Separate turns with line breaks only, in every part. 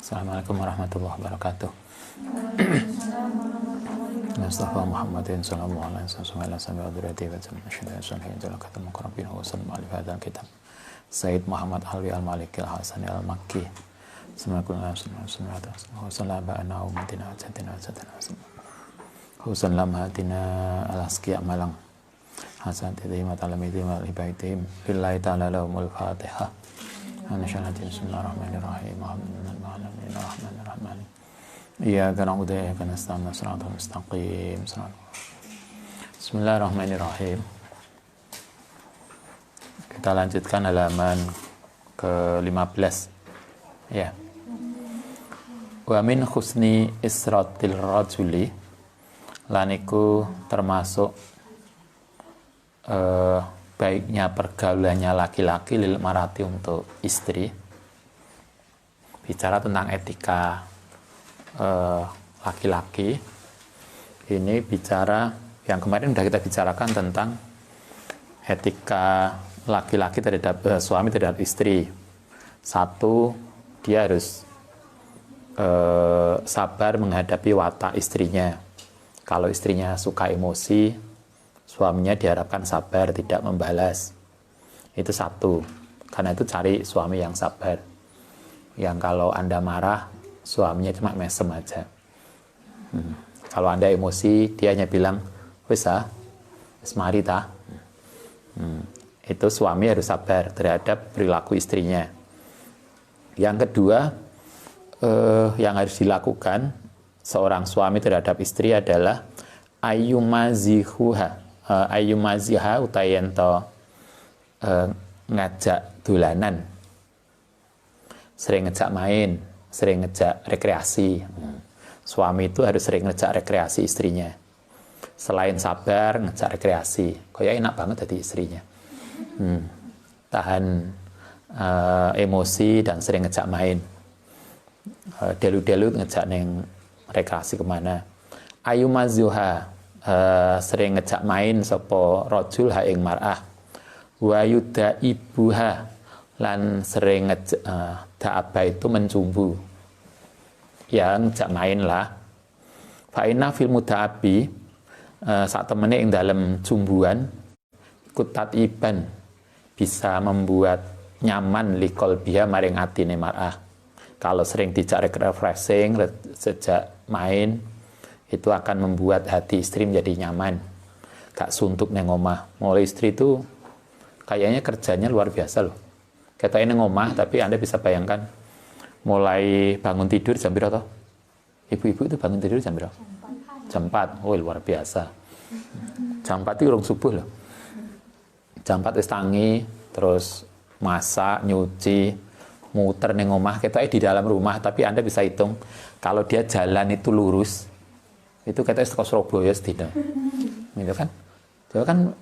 Assalamualaikum warahmatullahi wabarakatuh. Mustafa Muhammadin sallallahu alaihi wasallam kitab Sayyid Muhammad Alwi Al-Maliki Al-Hasani Al-Makki Husan lamhatina al-asqiya malang hasan tadhim talamidhim al-ibaitihim lillahi ta'ala lahumul fatihah. Bismillahirrahmanirrahim. Bismillahirrahmanirrahim. Iyyaka na'budu wa iyyaka nasta'in. Shiratal mustaqim. Bismillahirrahmanirrahim. Kita lanjutkan halaman ke-15. Ya. Wa min husni isratil rajuli, laniku termasuk baiknya pergaulannya laki-laki lil marati untuk istri. Bicara tentang etika laki-laki, ini bicara yang kemarin sudah kita bicarakan tentang etika laki-laki terhadap suami terhadap istri. Satu, dia harus sabar menghadapi watak istrinya. Kalau istrinya suka emosi, suaminya diharapkan sabar, tidak membalas. Itu satu. Karena itu cari suami yang sabar. Yang kalau Anda marah, suaminya cuma mesem aja. Kalau Anda emosi, dia hanya bilang, wis mari ta. Itu suami harus sabar terhadap perilaku istrinya. Yang kedua, yang harus dilakukan seorang suami terhadap istri adalah ayyumaziha utayento ngajak dolanan, sering ngejak main, sering ngejak rekreasi. Suami itu harus sering ngejak rekreasi istrinya. Selain sabar, ngejak rekreasi. Kayak enak banget jadi istrinya. Tahan emosi dan sering ngejak main. Delu-delu ngejak neng rekreasi kemana. Ayumazuha, sering ngejak main sapa rajul ha ing mar'ah. Wa yuda ibuha, lan sering ngejak da'aba itu mencumbu. Ya ngejak main lah. Fa inna fil muda'abi, saat temene ing dalam cumbuan ikut tatiban, bisa membuat nyaman likol biha maring atine mar'ah. Kalau sering dijak refreshing, sejak main, itu akan membuat hati istri menjadi nyaman. Gak suntuk neng omah. Mulai istri itu kayaknya kerjanya luar biasa loh. Kita ini ngomah, tapi Anda bisa bayangkan mulai bangun tidur jam berapa? Ibu-ibu itu bangun tidur jam berapa? Jam 4. Oh, luar biasa. Jam 4 itu urung subuh loh. Jam 4 wis tangi, terus masak, nyuci, muter neng omah. Kita di dalam rumah, tapi Anda bisa hitung kalau dia jalan itu lurus, itu kita ke Surabaya sedina. Gitu kan? Itu kan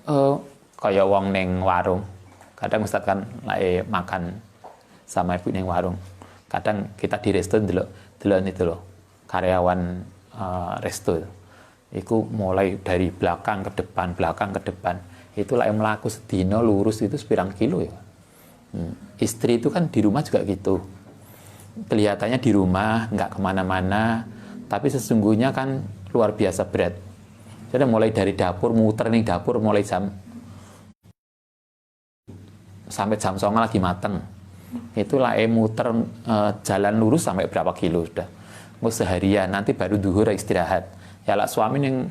kayak wong neng warung. Kadang Ustaz kan lagi makan sama ibu neng warung. Kadang kita di resto dulu itu loh, karyawan resto. Itu mulai dari belakang ke depan. Itu lagi melaku sedina lurus itu sepirang kilo ya. Istri itu kan di rumah juga gitu. Kelihatannya di rumah, nggak kemana-mana, tapi sesungguhnya kan luar biasa berat. Jadi mulai dari dapur, muter nih dapur, mulai jam sampai jam 09.00 lagi mateng. Itulah muter jalan lurus sampai berapa kilo sudah. Mau seharian, nanti baru duhur istirahat. Ya lah suami yang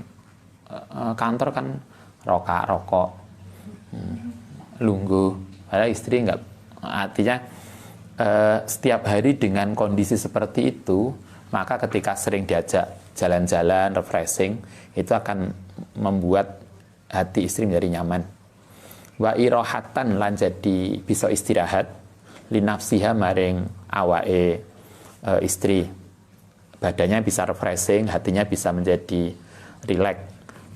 kantor kan rokok, lungguh. Padahal istri enggak, artinya setiap hari dengan kondisi seperti itu, maka ketika sering diajak jalan-jalan, refreshing, itu akan membuat hati istri menjadi nyaman. Wa irohatan lan jadi bisa istirahat, linafsiha maring awake istri. Badannya bisa refreshing, hatinya bisa menjadi rileks.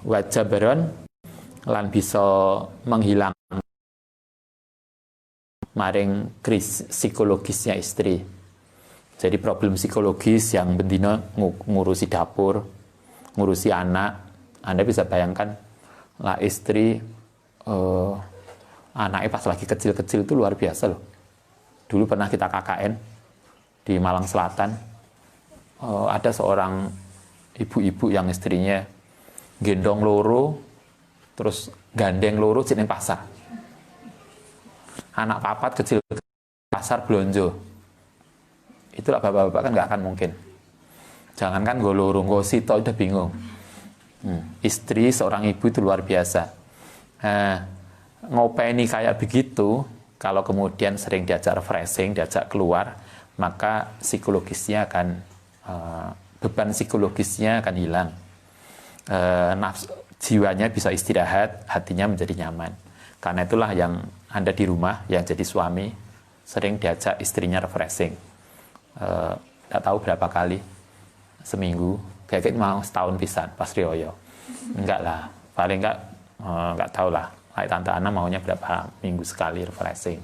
Wa jabaron lan bisa menghilang maring krisis psikologisnya istri. Jadi problem psikologis yang bendina ngurusi dapur, ngurusi anak. Anda bisa bayangkan lah istri anaknya pas lagi kecil-kecil itu luar biasa loh. Dulu pernah kita KKN di Malang Selatan, ada seorang ibu-ibu yang istrinya gendong loro, terus gandeng loro jeneng pasar. Anak papat kecil pasar belonjo. Itulah bapak-bapak kan nggak akan mungkin. Jangankan gue loro, gue sito udah bingung. Istri seorang ibu itu luar biasa. Ngopeni kayak begitu, kalau kemudian sering diajak refreshing, diajak keluar, maka psikologisnya akan beban psikologisnya akan hilang. Jiwanya bisa istirahat, hatinya menjadi nyaman. Karena itulah yang Anda di rumah, yang jadi suami, sering diajak istrinya refreshing. Tidak tahu berapa kali, seminggu, kayak mau setahun pisan, pas rioyo. Enggak lah, paling enggak tahu lah. Tante Ana maunya berapa minggu sekali refreshing.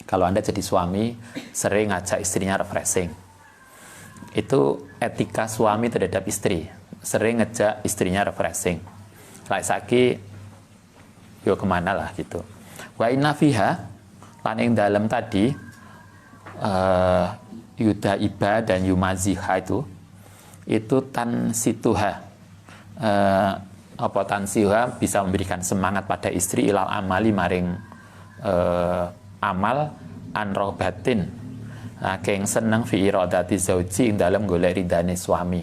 Kalau Anda jadi suami, sering ngajak istrinya refreshing. Itu etika suami terhadap istri. Sering ngejak istrinya refreshing. Like saki, yo kemana lah gitu. Wa inna fiha, lan ing dalem tadi, yuda iba dan yumaziha itu tansituha. Apa tansiha bisa memberikan semangat pada istri ilal amali maring amal anrobatin keng seneng fi iradati zauji ing dalem golek ridane suami.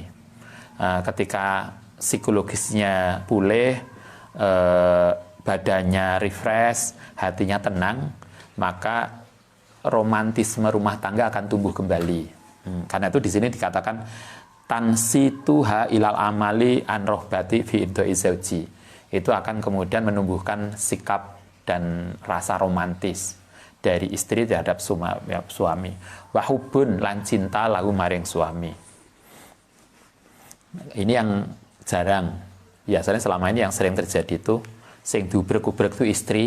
Ketika psikologisnya pulih, badannya refresh, hatinya tenang, maka romantisme rumah tangga akan tumbuh kembali. Karena itu di sini dikatakan tansituha ilal amali an rohbati fi ibdoi zauji. Itu akan kemudian menumbuhkan sikap dan rasa romantis dari istri terhadap suami. Wahubun lan cinta lahu maring suami. Ini yang jarang. Biasanya selama ini yang sering terjadi itu sing diubrek-ubrek itu istri.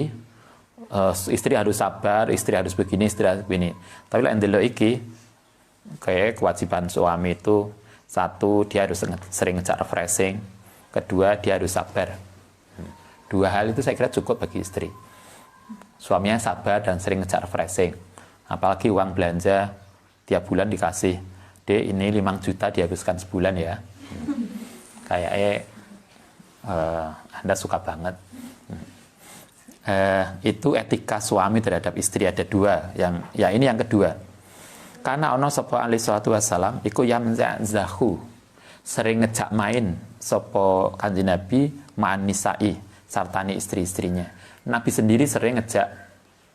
Istri harus sabar, istri harus begini, istri harus begini. Tapi lah ndelok iki kayak kewajiban suami itu, satu, dia harus sering ngejak refreshing. Kedua, dia harus sabar. Dua hal itu saya kira cukup bagi istri. Suaminya sabar dan sering ngejak refreshing. Apalagi uang belanja tiap bulan dikasih. Dek, ini 5 juta dihabiskan sebulan ya. Kayaknya Anda suka banget. Itu etika suami terhadap istri ada dua. Ini yang kedua. Karena ono sapa alaihi salatu wassalam iku yamzahu sering ngejak main sapa Kanjeng Nabi ma'an nisa'i sartani istri-istrinya. Nabi sendiri sering ngejak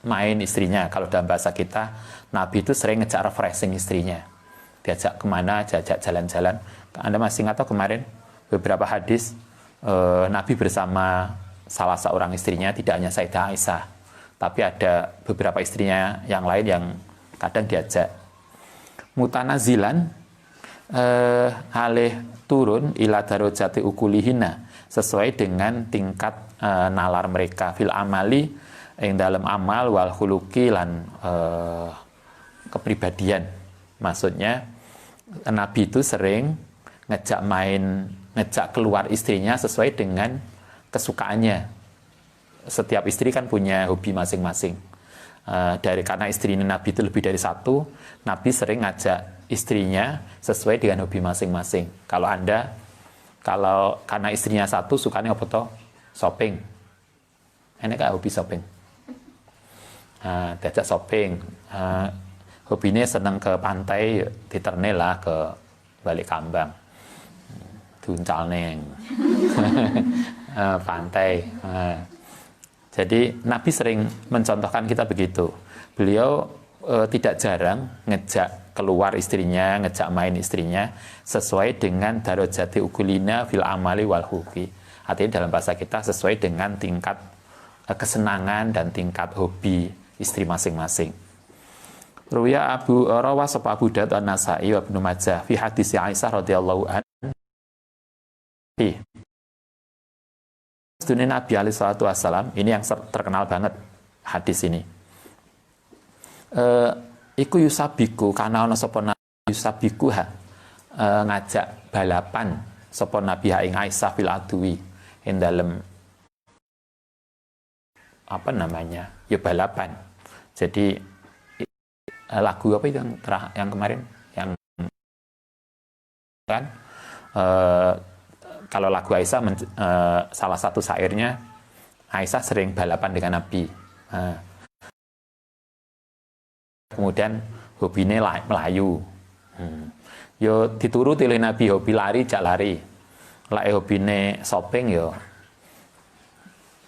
main istrinya. Kalau dalam bahasa kita, Nabi itu sering ngejak refreshing istrinya. Diajak kemana, diajak jalan-jalan. Anda masih ingat atau kemarin beberapa hadis Nabi bersama salah seorang istrinya, tidak hanya Sayyidah Aisyah, tapi ada beberapa istrinya yang lain yang kadang diajak. Mutanazilan alih turun ila darajati ukulihina sesuai dengan tingkat nalar mereka fil amali yang dalam amal wal khuluqi lan kepribadian. Maksudnya Nabi itu sering ngejak main, ngejak keluar istrinya sesuai dengan kesukaannya. Setiap istri kan punya hobi masing-masing. Karena istri Nabi itu lebih dari satu, Nabi sering ngajak istrinya sesuai dengan hobi masing-masing. Kalau karena istrinya satu, sukanya apa toh? Shopping. Enak gak hobi shopping? Diajak shopping. Hobinya seneng ke pantai, diternel lah ke Balik Kambang. Duncal neng. Pantai. Jadi Nabi sering mencontohkan kita begitu. Beliau tidak jarang ngejak keluar istrinya, ngejak main istrinya sesuai dengan darajati ukulina fil amali wal huqi. Artinya dalam bahasa kita sesuai dengan tingkat kesenangan dan tingkat hobi istri masing-masing. Ruya rawas Abu Daud an-Nasa'i wa Ibnu Majah fi hadis Aisyah radhiyallahu anha. Dunia Nabi alaihi salatu wassalam, ini yang terkenal banget hadis ini. Iku yusabiku karena ono sapa nabi yusabiku ngajak balapan sapa nabi ing Aisyah fil adwi ing dalem apa namanya, ya balapan. Jadi lagu apa itu yang kemarin yang kan kalau lagu Aisyah salah satu syairnya Aisyah sering balapan dengan Nabi. Kemudian hobinya melayu. Yo dituruti oleh Nabi, hobi lari jak lari. Lah hobine shopping yo.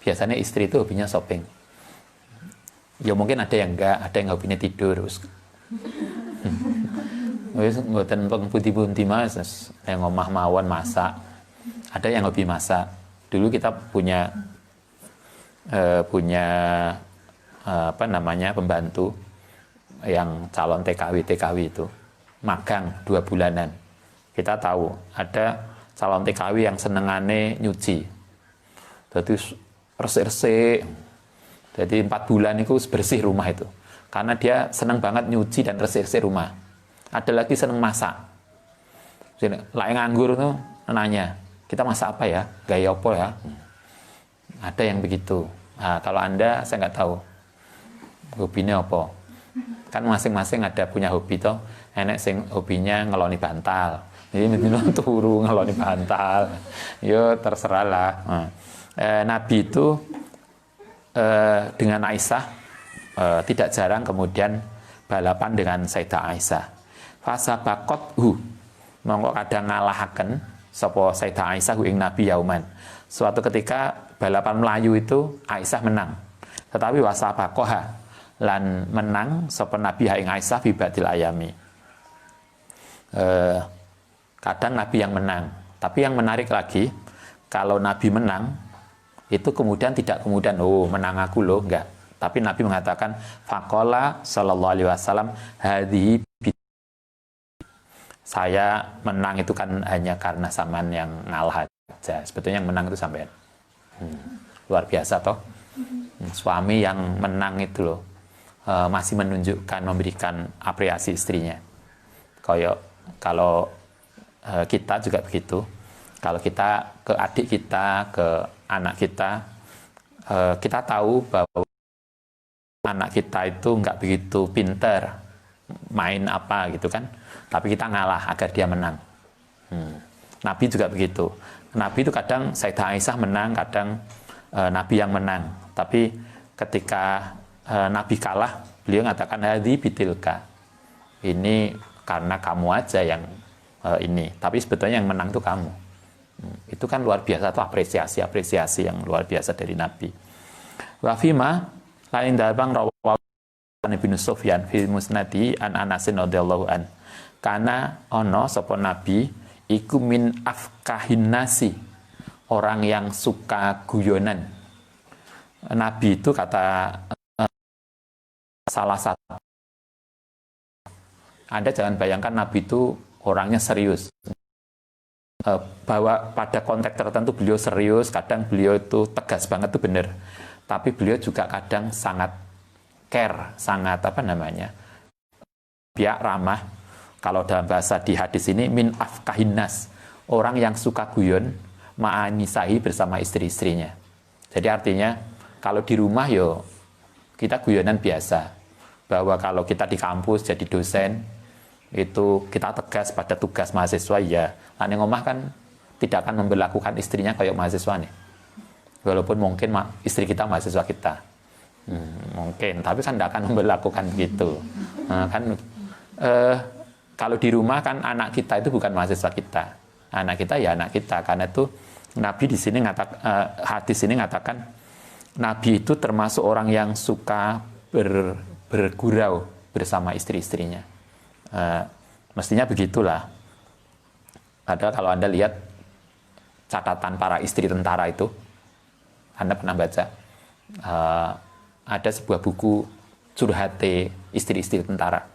Biasanya istri itu hobinya shopping. Ya mungkin ada yang enggak, ada yang hobinya tidur. Wis mboten putih-putih Mas, yang omah mawon masak. Ada yang hobi masak. Dulu kita punya apa namanya pembantu yang calon TKW itu magang 2 bulanan. Kita tahu ada calon TKW yang senengane nyuci. Jadi resik-resik. Jadi 4 bulan itu bersih rumah itu. Karena dia senang banget nyuci dan resik-resik rumah. Ada lagi seneng masak. Lain nganggur tuh nanya, kita masak apa ya? Gaya apa ya? Ada yang begitu. Nah, kalau Anda saya nggak tahu hobinya apa. Kan masing-masing ada punya hobi toh. Enek sing hobinya ngeloni bantal. Jadi mungkin turu ngeloni bantal. Yo terserah lah. Nabi itu dengan Aisyah tidak jarang kemudian balapan dengan Sayyidah Aisyah. Fasabaqathu mongko kadang ngalahaken sapa Sayyidah Aisyah ing Nabi yauman. Suatu ketika balapan Melayu itu Aisyah menang. Tetapi wasabaqaha lan menang sapa Nabi ing Aisyah fi badil ayami. Kadang Nabi yang menang, tapi yang menarik lagi kalau Nabi menang itu kemudian tidak kemudian menang aku loh, enggak, tapi Nabi mengatakan faqala sallallahu alaihi wasallam hadhihi, saya menang itu kan hanya karena saman yang ngalah aja, sebetulnya yang menang itu sampean. Luar biasa toh. Suami yang menang itu loh masih menunjukkan, memberikan apresiasi istrinya. Kalau kita juga begitu. Kalau kita ke adik kita, ke anak kita, kita tahu bahwa anak kita itu nggak begitu pinter main apa gitu kan, tapi kita ngalah agar dia menang. Nabi juga begitu. Nabi itu kadang Sayyidah Aisyah menang, kadang Nabi yang menang. Tapi ketika Nabi kalah, beliau mengatakan hadhi bitilka, ini karena kamu aja yang ini, tapi sebetulnya yang menang itu kamu. Itu kan luar biasa, itu apresiasi yang luar biasa dari Nabi. Wa fima lain dabang rawahu bin Sufyan fi musnadi an Anasin radhiyallahu an. Karena ono sapa Nabi iku min afkahin nasi, orang yang suka guyonan. Nabi itu kata salah satu, Anda jangan bayangkan Nabi itu orangnya serius, bahwa pada konteks tertentu beliau serius, kadang beliau itu tegas banget itu benar, tapi beliau juga kadang sangat care, sangat apa namanya, biak ramah. Kalau dalam bahasa di hadis ini min afkahinas, orang yang suka guyon ma'anisahi bersama istri-istrinya. Jadi artinya kalau di rumah yo kita guyonan biasa, bahwa kalau kita di kampus jadi dosen itu kita tegas pada tugas mahasiswa ya. Nah, yang ngomah kan tidak akan memperlakukan istrinya kayak mahasiswa nih. Walaupun mungkin istri kita mahasiswa kita. Mungkin, tapi kan tidak akan memperlakukan begitu. Nah, kan kalau di rumah kan anak kita itu bukan mahasiswa kita. Anak kita ya anak kita. Karena itu Nabi di sini hadis ini mengatakan Nabi itu termasuk orang yang suka bergurau bersama istri-istrinya. Mestinya begitulah. Padahal kalau Anda lihat catatan para istri tentara itu, Anda pernah baca ada sebuah buku curhate istri-istri tentara.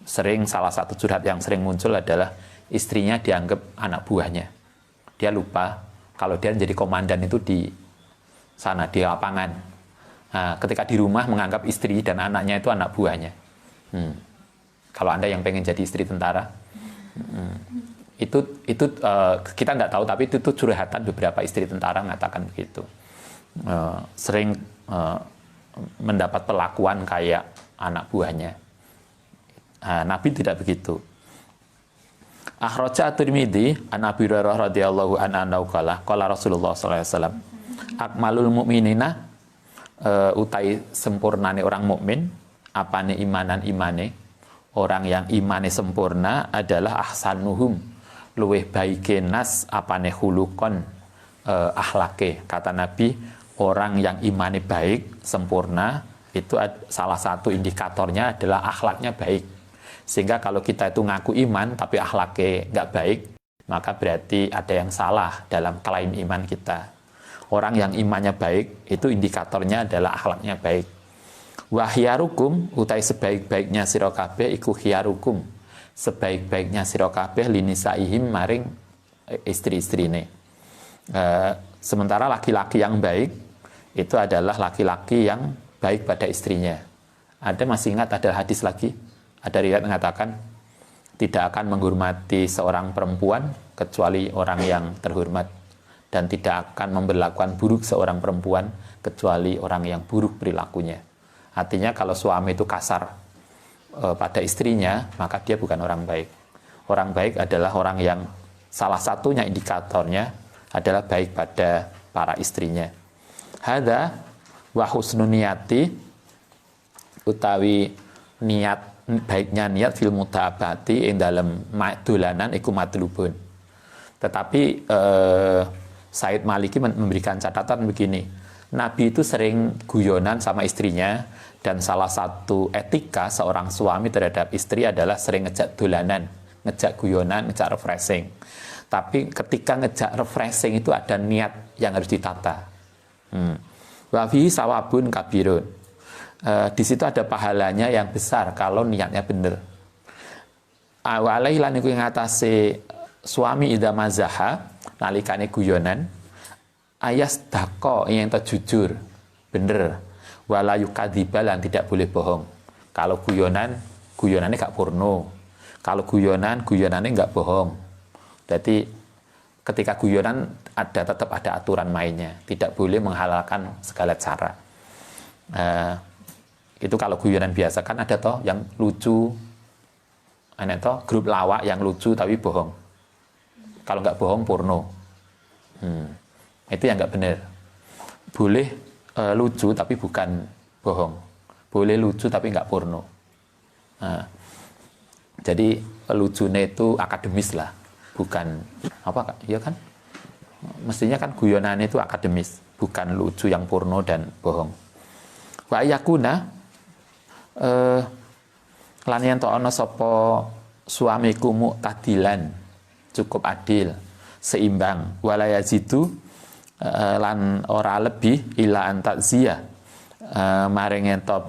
Salah satu curhat yang sering muncul adalah istrinya dianggap anak buahnya. Dia lupa kalau dia menjadi komandan itu di sana di lapangan. Nah, ketika di rumah menganggap istri dan anaknya itu anak buahnya. Kalau Anda yang pengen jadi istri tentara, itu kita nggak tahu, tapi itu curhatan beberapa istri tentara mengatakan begitu. Sering mendapat perlakuan kayak anak buahnya. Nabi tidak begitu. Akhraja at-Tirmidzi an Abi Hurairah radhiyallahu anhu qala Rasulullah sallallahu alaihi wasallam akmalul mukminina utai sempurnane orang mukmin apane imanan imane orang yang imane sempurna adalah ahsanuhum luweh baike nas apane khuluqon akhlake. Kata Nabi, orang yang imane baik sempurna itu salah satu indikatornya adalah akhlaknya baik. Sehingga kalau kita itu ngaku iman tapi akhlaknya nggak baik, maka berarti ada yang salah dalam klaim iman kita. Orang yang imannya baik itu indikatornya adalah akhlaknya baik. Wa khiyarukum utai sebaik-baiknya sira kabeh iku khiyarukum. Sebaik-baiknya sira kabeh linisaihim maring istri-istrine. Sementara laki-laki yang baik itu adalah laki-laki yang baik pada istrinya. Ada masih ingat ada hadis lagi? Ada riwayat mengatakan tidak akan menghormati seorang perempuan kecuali orang yang terhormat dan tidak akan memperlakukan buruk seorang perempuan kecuali orang yang buruk perilakunya. Artinya kalau suami itu kasar pada istrinya, maka dia bukan orang baik. Orang baik adalah orang yang salah satunya indikatornya adalah baik pada para istrinya. Hadza wa husnun niyati utawi niat baiknya niat fil mutabati ing dalam dolanan iku matlubun. Tetapi Said Maliki memberikan catatan begini. Nabi itu sering guyonan sama istrinya dan salah satu etika seorang suami terhadap istri adalah sering ngejak dolanan, ngejak guyonan, ngejak refreshing. Tapi ketika ngejak refreshing itu ada niat yang harus ditata. Wa fihi sawabun kabirun. Di situ ada pahalanya yang besar kalau niatnya benar. Awalai lan iku ngatasi suami ida mazaha nalikane guyonan ayas dako yang jujur bener wala yukadziba lan tidak boleh bohong. Kalau guyonannya gak porno. Kalau guyonannya gak bohong. Jadi ketika guyonan tetap ada aturan mainnya, tidak boleh menghalalkan segala cara. Itu kalau guyonan biasa kan ada toh yang lucu, ada toh grup lawak yang lucu tapi bohong. Kalau nggak bohong porno, itu yang nggak benar. Boleh lucu tapi bukan bohong, boleh lucu tapi nggak porno. Jadi lucunya itu akademis lah, bukan apa ya kan? Mestinya kan guyonan itu akademis, bukan lucu yang porno dan bohong. Wa yakuna lan yen to ana sapa suamiku mu'tadilan cukup adil seimbang wala yazidu lan ora lebih ila antazia maring yen to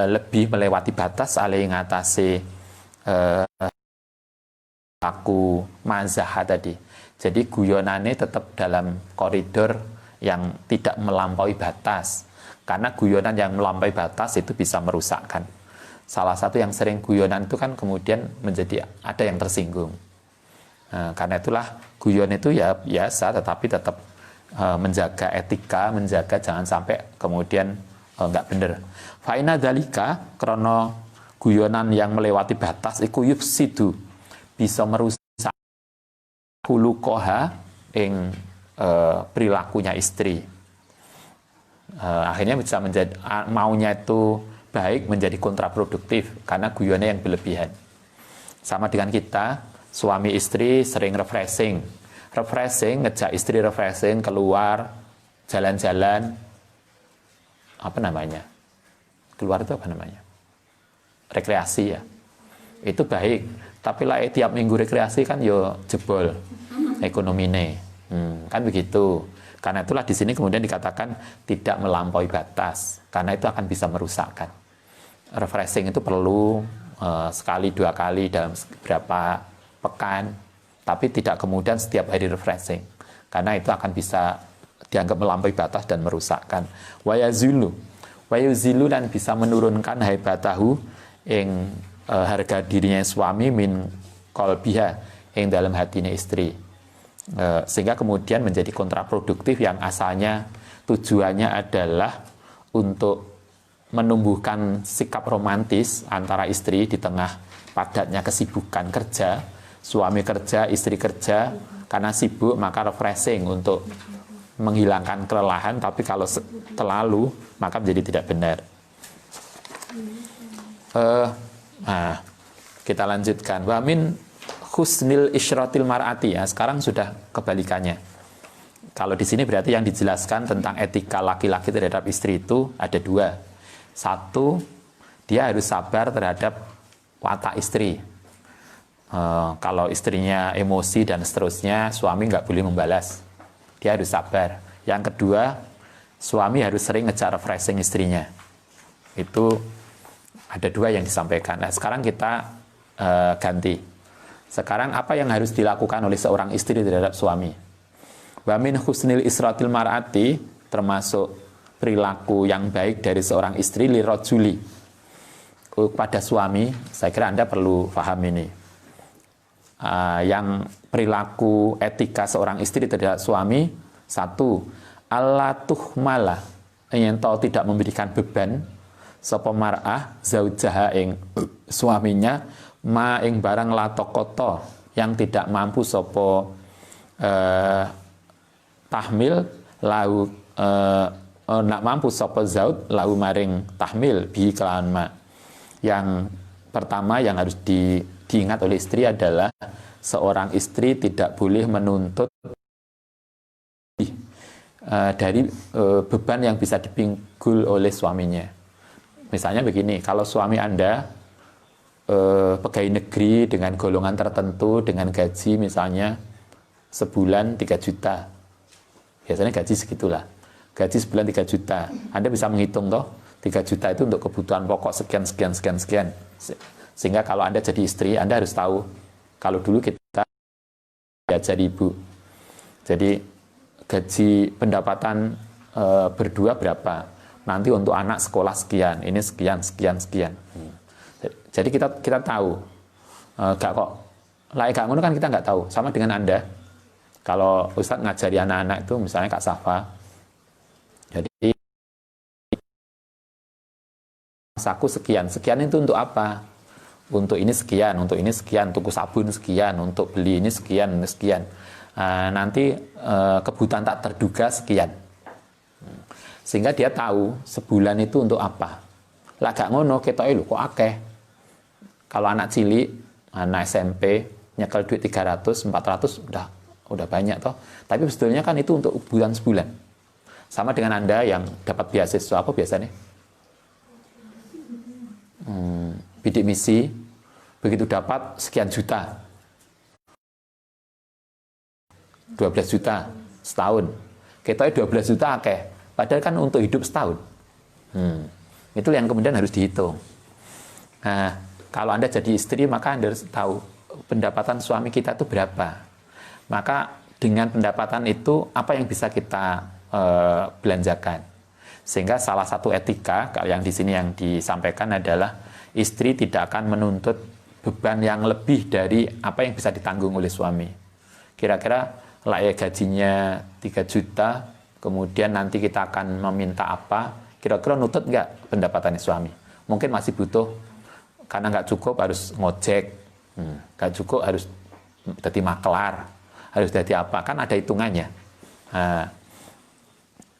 lebih melewati batas ale ngatasi aku mazah tadi. Jadi guyonane tetap dalam koridor yang tidak melampaui batas. Karena guyonan yang melampaui batas itu bisa merusakkan. Salah satu yang sering guyonan itu kan kemudian menjadi ada yang tersinggung. Karena itulah guyon itu ya biasa, tetapi tetap menjaga etika, menjaga jangan sampai kemudian nggak benar. Fa'ina dalika krono guyonan yang melewati batas iku yufsidu bisa merusak hulukoha ing perilakunya istri. Akhirnya bisa menjadi maunya itu baik menjadi kontraproduktif karena guyonnya yang berlebihan. Sama dengan kita, suami istri sering refreshing, ngejak istri refreshing keluar jalan-jalan, apa namanya? Keluar itu apa namanya? Rekreasi ya. Itu baik. Tapi lah tiap minggu rekreasi kan yo jebol ekonomine. Kan begitu. Karena itulah di sini kemudian dikatakan tidak melampaui batas, karena itu akan bisa merusakkan. Refreshing itu perlu sekali dua kali dalam beberapa pekan, tapi tidak kemudian setiap hari refreshing, karena itu akan bisa dianggap melampaui batas dan merusakkan. Wayazulu dan bisa menurunkan haibatahu ing harga dirinya suami min qalbiha ing dalam hatinya istri. Sehingga kemudian menjadi kontraproduktif yang asalnya tujuannya adalah untuk menumbuhkan sikap romantis antara istri di tengah padatnya kesibukan kerja, suami kerja, istri kerja, karena sibuk maka refreshing untuk menghilangkan kelelahan, tapi kalau terlalu maka menjadi tidak benar. Nah, kita lanjutkan. Wa min husnil isyratil mar'ati, ya, sekarang sudah kebalikannya. Kalau di sini berarti yang dijelaskan tentang etika laki-laki terhadap istri itu ada dua. Satu, dia harus sabar terhadap watak istri. Kalau istrinya emosi dan seterusnya, suami nggak boleh membalas. Dia harus sabar. Yang kedua, suami harus sering ngejar refreshing istrinya. Itu ada dua yang disampaikan. Nah, sekarang kita ganti. Sekarang apa yang harus dilakukan oleh seorang istri terhadap suami? Wa min husnil isratil mar'ati, termasuk perilaku yang baik dari seorang istri lirajuli, kepada suami. Saya kira Anda perlu paham ini. Yang perilaku etika seorang istri terhadap suami, satu, alla tuhmala, yang tahu tidak memberikan beban sapa mar'ah zaujaha ing suaminya ma ing barang latokoto yang tidak mampu sapa tahmil lahu nak mampu sapa zaud lahu maring tahmil bi kelawan ma. Yang pertama yang harus diingat oleh istri adalah seorang istri tidak boleh menuntut dari beban yang bisa dipikul oleh suaminya. Misalnya begini, kalau suami Anda pegawai negeri dengan golongan tertentu dengan gaji misalnya sebulan 3 juta. Biasanya gaji segitulah. Gaji sebulan 3 juta. Anda bisa menghitung toh, 3 juta itu untuk kebutuhan pokok sekian. Sehingga kalau Anda jadi istri, Anda harus tahu. Kalau dulu kita jadi ibu. Jadi gaji pendapatan berdua berapa? Nanti untuk anak sekolah sekian, ini sekian. Jadi kita tahu, gak kok, layak gak ngono kan kita nggak tahu. Sama dengan Anda, kalau Ustadz ngajari anak-anak itu, misalnya Kak Safa, jadi saku sekian itu untuk apa? Untuk ini sekian, untuk sabun sekian, untuk beli ini sekian. Nanti kebutuhan tak terduga sekian. Sehingga dia tahu sebulan itu untuk apa. Lah gak ngono, ketoke lho kok akeh. Kalau anak cilik, anak SMP, nyekel duit 300, 400, udah banyak toh. Tapi sebetulnya kan itu untuk bulan sebulan. Sama dengan Anda yang dapat beasiswa, apa biasanya? Bidik misi, begitu dapat sekian juta. 12 juta setahun. Kita 12 juta akeh. Padahal kan untuk hidup setahun. Itu yang kemudian harus dihitung. Nah, kalau Anda jadi istri, maka Anda harus tahu pendapatan suami kita itu berapa. Maka dengan pendapatan itu, apa yang bisa kita belanjakan. Sehingga salah satu etika, yang di sini yang disampaikan adalah, istri tidak akan menuntut beban yang lebih dari apa yang bisa ditanggung oleh suami. Kira-kira layak gajinya 3 juta, kemudian nanti kita akan meminta apa, kira-kira nutut nggak pendapatannya suami. Mungkin masih butuh, karena nggak cukup harus ngojek, nggak cukup harus jadi maklar, harus jadi apa, kan ada hitungannya. Nah,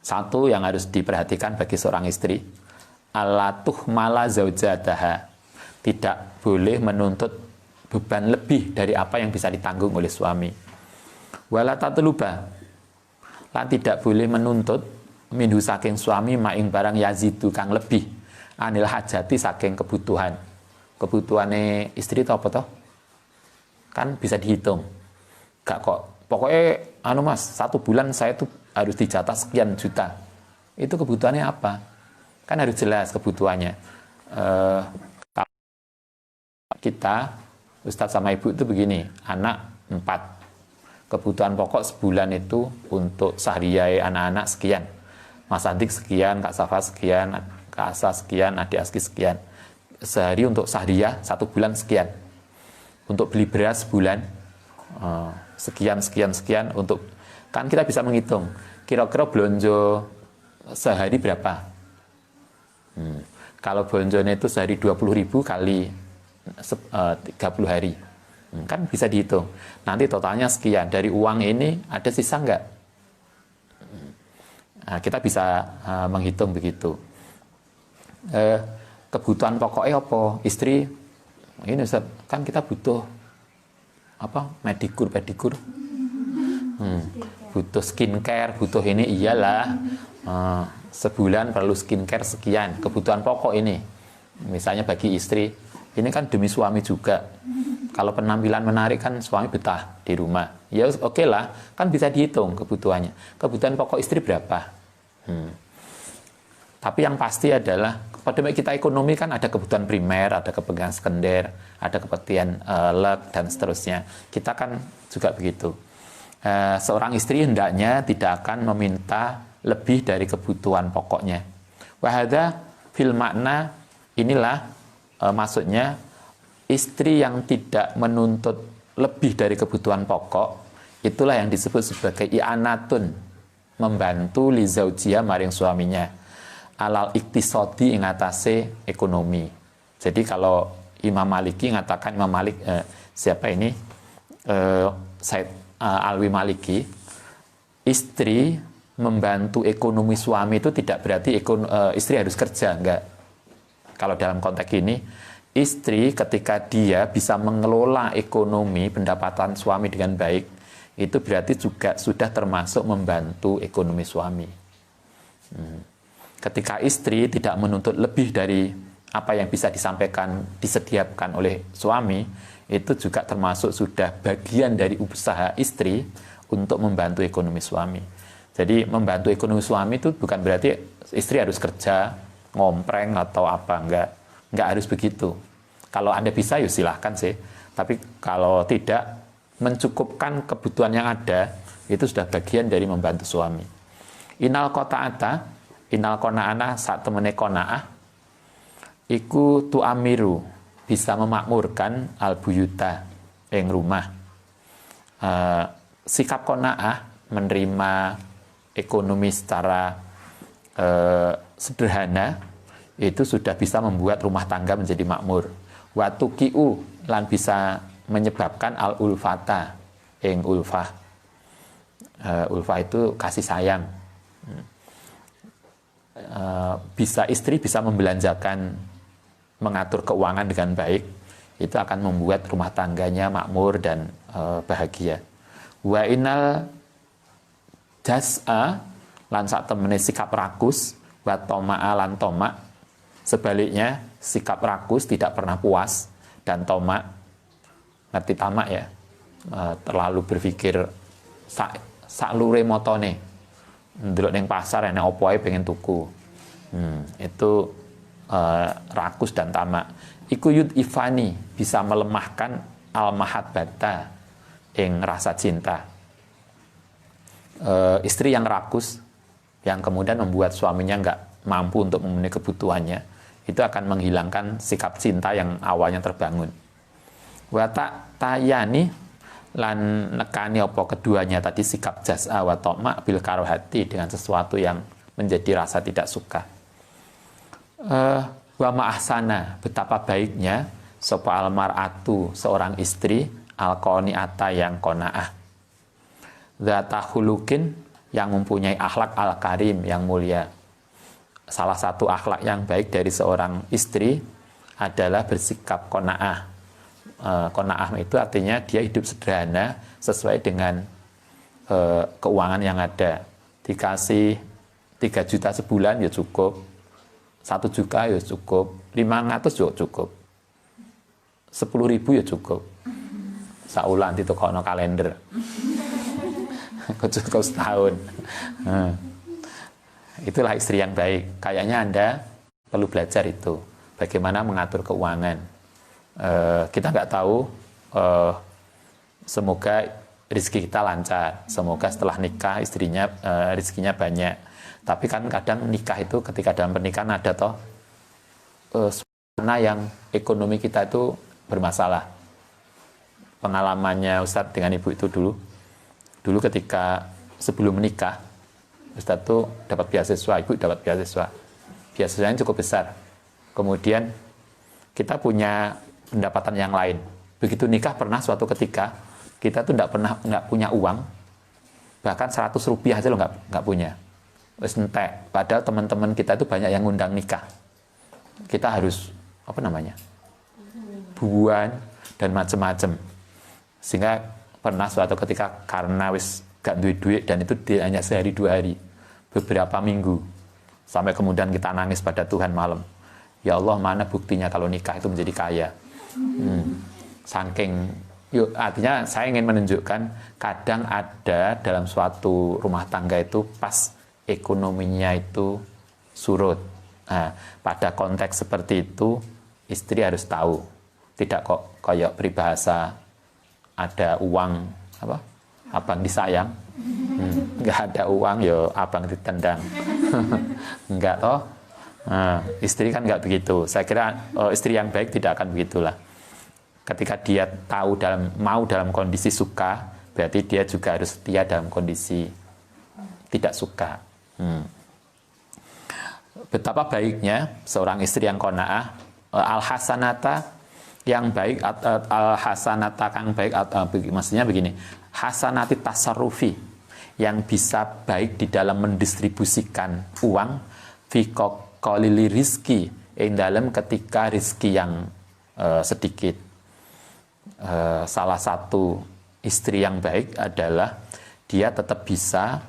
satu yang harus diperhatikan bagi seorang istri, alatuh mala zaujataha, tidak boleh menuntut beban lebih dari apa yang bisa ditanggung oleh suami. Wala tatluba, lan tidak boleh menuntut minhu saking suami maing barang yazidu kang lebih anil hajati saking kebutuhan. Kebutuhannya istri itu apa toh? Kan bisa dihitung. Gak kok, pokoknya mas, 1 bulan saya tuh harus dijatah sekian juta. Itu kebutuhannya apa? Kan harus jelas kebutuhannya. Kita, Ustadz sama Ibu itu begini, anak 4. Kebutuhan pokok sebulan itu untuk sahriyai anak-anak sekian. Mas Andik sekian, Kak Safa sekian, Kak Asa sekian, Adik Aski sekian. Sehari untuk sahriyah 1 bulan sekian. Untuk beli beras sebulan sekian. Untuk, kan kita bisa menghitung kira-kira belanja sehari berapa. Kalau bonjone itu sehari 20.000 kali 30 hari. Kan bisa dihitung. Nanti totalnya sekian. Dari uang ini ada sisa enggak? Nah, kita bisa menghitung begitu. Kebutuhan pokoknya apa? Istri, ini Ustaz, kan kita butuh apa? Pedikur. Butuh skincare, butuh ini, iyalah. Sebulan perlu skincare sekian, kebutuhan pokok ini. Misalnya bagi istri, ini kan demi suami juga. Kalau penampilan menarik kan suami betah di rumah. Ya oke lah, kan bisa dihitung kebutuhannya. Kebutuhan pokok istri berapa? Tapi yang pasti adalah pada kita ekonomi kan ada kebutuhan primer, ada kebutuhan sekunder, ada kebutuhan lek dan seterusnya. Kita kan juga begitu. Seorang istri hendaknya tidak akan meminta lebih dari kebutuhan pokoknya. Wahada fil makna, inilah maksudnya istri yang tidak menuntut lebih dari kebutuhan pokok, itulah yang disebut sebagai i'anatun, membantu li zaujiyah maring suaminya, alal iktisodi ing atase ekonomi. Jadi kalau Imam Maliki mengatakan, Imam Malik siapa ini? Said Alwi Maliki, istri membantu ekonomi suami itu tidak berarti istri harus kerja, enggak. Kalau dalam konteks ini, istri ketika dia bisa mengelola ekonomi pendapatan suami dengan baik, itu berarti juga sudah termasuk membantu ekonomi suami. Ketika istri tidak menuntut lebih dari apa yang bisa disampaikan, disediakan oleh suami, itu juga termasuk sudah bagian dari usaha istri untuk membantu ekonomi suami. Jadi membantu ekonomi suami itu bukan berarti istri harus kerja, ngompreng atau apa, enggak harus begitu. Kalau Anda bisa ya silahkan sih, tapi kalau tidak, mencukupkan kebutuhan yang ada, itu sudah bagian dari membantu suami. Inal qata'ata, inal qana'ana saat temene qana'ah, iku tu'amiru, bisa memakmurkan al-buyuta, yang rumah. Sikap qana'ah, menerima ekonomi secara sederhana, itu sudah bisa membuat rumah tangga menjadi makmur. Watuki'u, lan bisa menyebabkan al-ulfata, yang ulfah. Ulfah itu kasih sayang. Istri bisa membelanjakan, mengatur keuangan dengan baik, itu akan membuat rumah tangganya makmur dan bahagia. Wa inal jas'a, lan sak temene sikap rakus, wa toma'a lan toma, sebaliknya sikap rakus tidak pernah puas, dan toma, ngerti tamak ya, terlalu berpikir sak lure motone, ndelok ning pasar enek opo ae pengen tuku. Itu rakus dan tamak. Iku yud ifani, bisa melemahkan al mahabbata, ing rasa cinta. Istri yang rakus, yang kemudian membuat suaminya nggak mampu untuk memenuhi kebutuhannya, itu akan menghilangkan sikap cinta yang awalnya terbangun. Watak tayani, lan nekani apa keduanya tadi, sikap jas'a wa toma bil karohati, dengan sesuatu yang menjadi rasa tidak suka. Wa ma'ahsana, betapa baiknya sopa almar'atu, seorang istri, al-qoni'ata, yang kona'ah, dzata khuluqin, yang mempunyai akhlak al-karim, yang mulia. Salah satu akhlak yang baik dari seorang istri adalah bersikap kona'ah. Kona'ah itu artinya dia hidup sederhana sesuai dengan keuangan yang ada. Dikasih 3 juta sebulan ya cukup, 1 juta ya cukup, 500 juga cukup, 10.000 ya cukup. Saulan ditokno kalender. Cukup setahun. Itulah istri yang baik. Kayaknya Anda perlu belajar itu, bagaimana mengatur keuangan. Kita nggak tahu, semoga rezeki kita lancar, semoga setelah nikah istrinya rezekinya banyak. Tapi kan kadang nikah itu, ketika dalam pernikahan ada toh suasana yang ekonomi kita itu bermasalah. Pengalamannya Ustadz dengan ibu itu dulu ketika sebelum menikah, Ustadz tuh dapat beasiswa, ibu dapat beasiswa biasanya cukup besar. Kemudian kita punya pendapatan yang lain. Begitu nikah pernah suatu ketika kita tuh nggak punya uang, bahkan 100 rupiah aja lo nggak punya. Wes entek. Padahal teman-teman kita itu banyak yang ngundang nikah. Kita harus apa namanya? Buan dan macam-macam. Sehingga pernah suatu ketika karena wis gak duit dan itu hanya sehari 2 hari, beberapa minggu, sampai kemudian kita nangis pada Tuhan malam. Ya Allah, mana buktinya kalau nikah itu menjadi kaya? Saking, yuk, artinya saya ingin menunjukkan kadang ada dalam suatu rumah tangga itu pas ekonominya itu surut. Nah, pada konteks seperti itu istri harus tahu, tidak kok kayak peribahasa ada uang apa abang disayang, nggak ada uang yo abang ditendang. Enggak toh. Nah, istri kan nggak begitu. Saya kira istri yang baik tidak akan begitulah. Ketika dia tahu mau dalam kondisi suka, berarti dia juga harus setia dalam kondisi tidak suka. Betapa baiknya seorang istri yang qanaah, al-hasanata yang baik, al-hasanata kang baik, maksudnya begini, hasanati tasarrufi yang bisa baik di dalam mendistribusikan uang, fi qalili rizki yang dalam ketika rizki yang sedikit. Salah satu istri yang baik adalah dia tetap bisa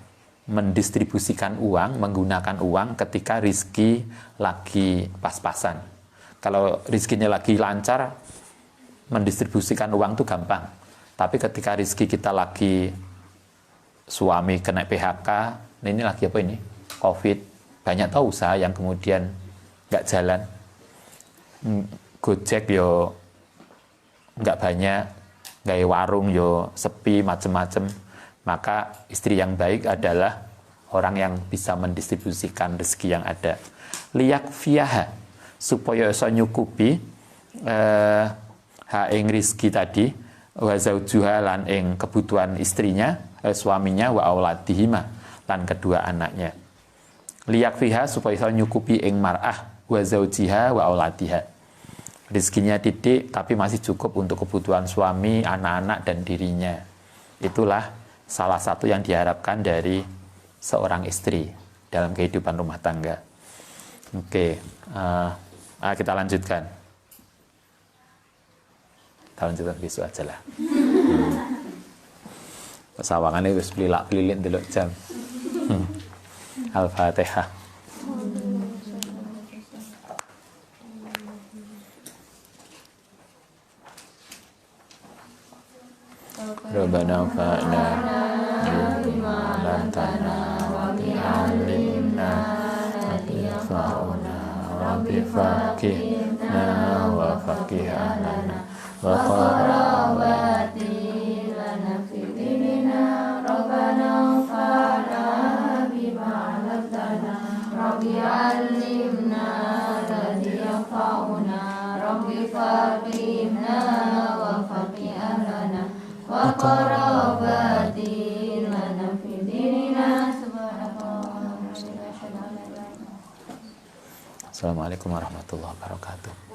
mendistribusikan uang, menggunakan uang ketika rizki lagi pas-pasan. Kalau rizkinya lagi lancar, mendistribusikan uang itu gampang. Tapi ketika rizki kita lagi suami kena PHK, ini lagi apa ini? COVID, banyak tahu usaha yang kemudian nggak jalan. Gojek yo nggak banyak, gaya warung yo sepi, macem-macem. Maka istri yang baik adalah orang yang bisa mendistribusikan rezeki yang ada. Liyak fiyaha, supaya iso nyukupi ha ing rizki tadi, wa zaujuha lan ing kebutuhan istrinya, suaminya, wa auladihima lan kedua anaknya. Liyak fiha supaya iso nyukupi ing mar'ah wa zaujiha wa auladiha. Rizkinya titik tapi masih cukup untuk kebutuhan suami, anak-anak dan dirinya. Itulah salah satu yang diharapkan dari seorang istri dalam kehidupan rumah tangga. Oke, kita lanjutkan. Kita lanjutkan besok aja lah. Sawangannya wis pelilak-pelilik delok jam. Al-Fatihah. Rabbana fa'na bima lantana wa bi'alimna wa fa'una wa bifaqihna wa faqihana wa qarabati lana fidinina Rabbana fa'na bima lantana wa bi'alimna ladhi yafa'una Rabbi faqihna wa faqihana wa qarabati lana fi dinina. Assalamualaikum warahmatullahi wabarakatuh.